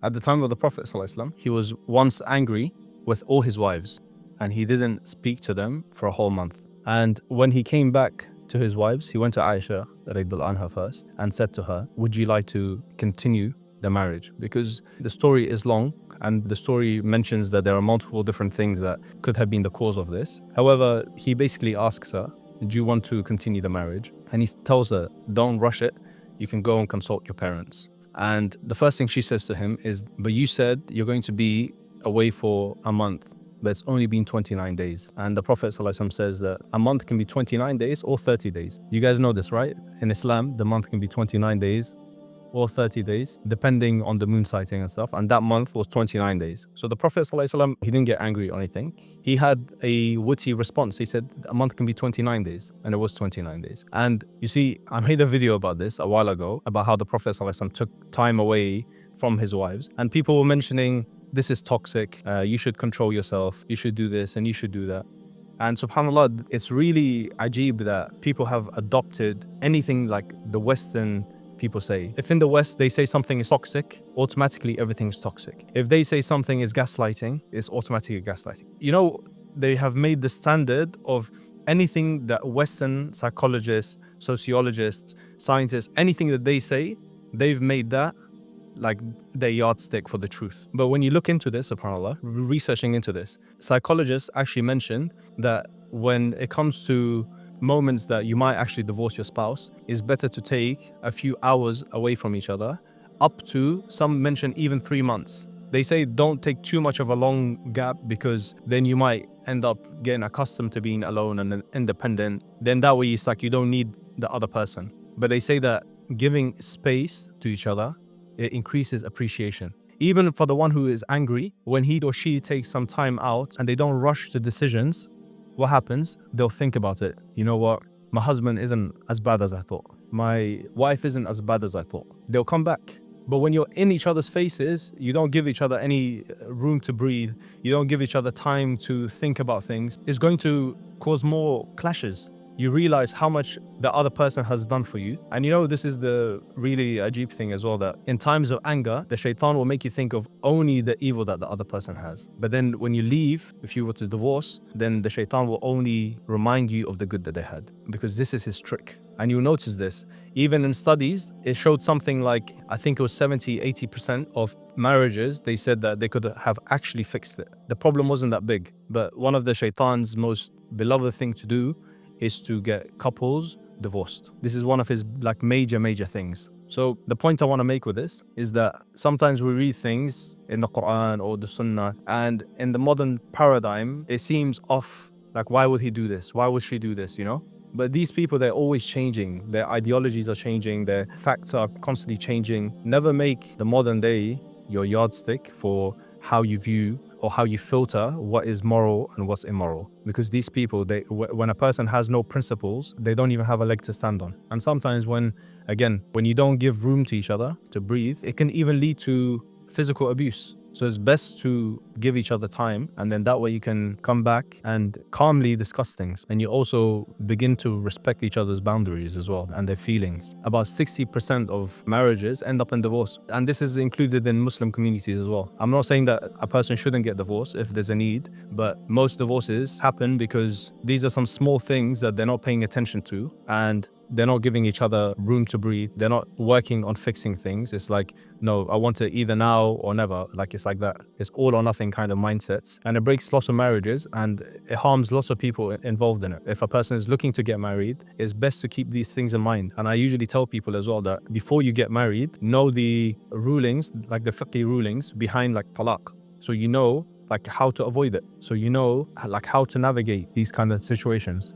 At the time of the Prophet ﷺ, he was once angry with all his wives and he didn't speak to them for a whole month. And when he came back to his wives, he went to Aisha radiallahu anha first and said to her, would you like to continue the marriage? Because the story is long and the story mentions that there are multiple different things that could have been the cause of this. However, he basically asks her, do you want to continue the marriage? And he tells her, don't rush it. You can go and consult your parents. And the first thing she says to him is, but you said you're going to be away for a month, but it's only been 29 days. And the Prophet ﷺ says that a month can be 29 days or 30 days. You guys know this, right? In Islam, the month can be 29 days or 30 days, depending on the moon sighting and stuff. And that month was 29 days. So the Prophet ﷺ, he didn't get angry or anything. He had a witty response. He said, a month can be 29 days. And it was 29 days. And you see, I made a video about this a while ago, about how the Prophet ﷺ took time away from his wives. And people were mentioning, this is toxic. You should control yourself. You should do this and you should do that. And subhanAllah, it's really ajib that people have adopted anything like the Western people say. If in the West they say something is toxic, automatically everything's toxic. If they say something is gaslighting, it's automatically gaslighting. You know, they have made the standard of anything that Western psychologists, sociologists, scientists, anything that they say, they've made that like their yardstick for the truth. But when you look into this, subhanAllah, researching into this, psychologists actually mention that when it comes to moments that you might actually divorce your spouse, it's better to take a few hours away from each other, up to, some mention even 3 months. They say don't take too much of a long gap because then you might end up getting accustomed to being alone and independent. Then that way it's like you don't need the other person. But they say that giving space to each other, it increases appreciation. Even for the one who is angry, when he or she takes some time out and they don't rush to decisions, what happens? They'll think about it. You know what? My husband isn't as bad as I thought. My wife isn't as bad as I thought. They'll come back. But when you're in each other's faces, you don't give each other any room to breathe. You don't give each other time to think about things. It's going to cause more clashes. You realize how much the other person has done for you. And you know, this is the really ajib thing as well, that in times of anger, the shaitan will make you think of only the evil that the other person has. But then when you leave, if you were to divorce, then the shaitan will only remind you of the good that they had, because this is his trick. And you'll notice this, even in studies, it showed something like, I think it was 70-80% of marriages, they said that they could have actually fixed it. The problem wasn't that big. But one of the shaitan's most beloved thing to do is to get couples divorced. This is one of his like major things. So the point I want to make with this is that sometimes we read things in the Quran or the Sunnah, and in the modern paradigm, it seems off. Like, why would he do this? Why would she do this, you know? But these people, they're always changing. Their ideologies are changing. Their facts are constantly changing. Never make the modern day your yardstick for how you view or how you filter what is moral and what's immoral. Because these people, when a person has no principles, they don't even have a leg to stand on. And sometimes when you don't give room to each other to breathe, it can even lead to physical abuse. So it's best to give each other time, and then that way you can come back and calmly discuss things. And you also begin to respect each other's boundaries as well and their feelings. About 60% of marriages end up in divorce. And this is included in Muslim communities as well. I'm not saying that a person shouldn't get divorced if there's a need, but most divorces happen because these are some small things that they're not paying attention to, and they're not giving each other room to breathe. They're not working on fixing things. It's like, no, I want it either now or never. Like, it's like that. It's all or nothing kind of mindsets. And it breaks lots of marriages and it harms lots of people involved in it. If a person is looking to get married, it's best to keep these things in mind. And I usually tell people as well that before you get married, know the rulings, like the fiqh rulings behind like talaq. So you know like how to avoid it. So you know like how to navigate these kind of situations.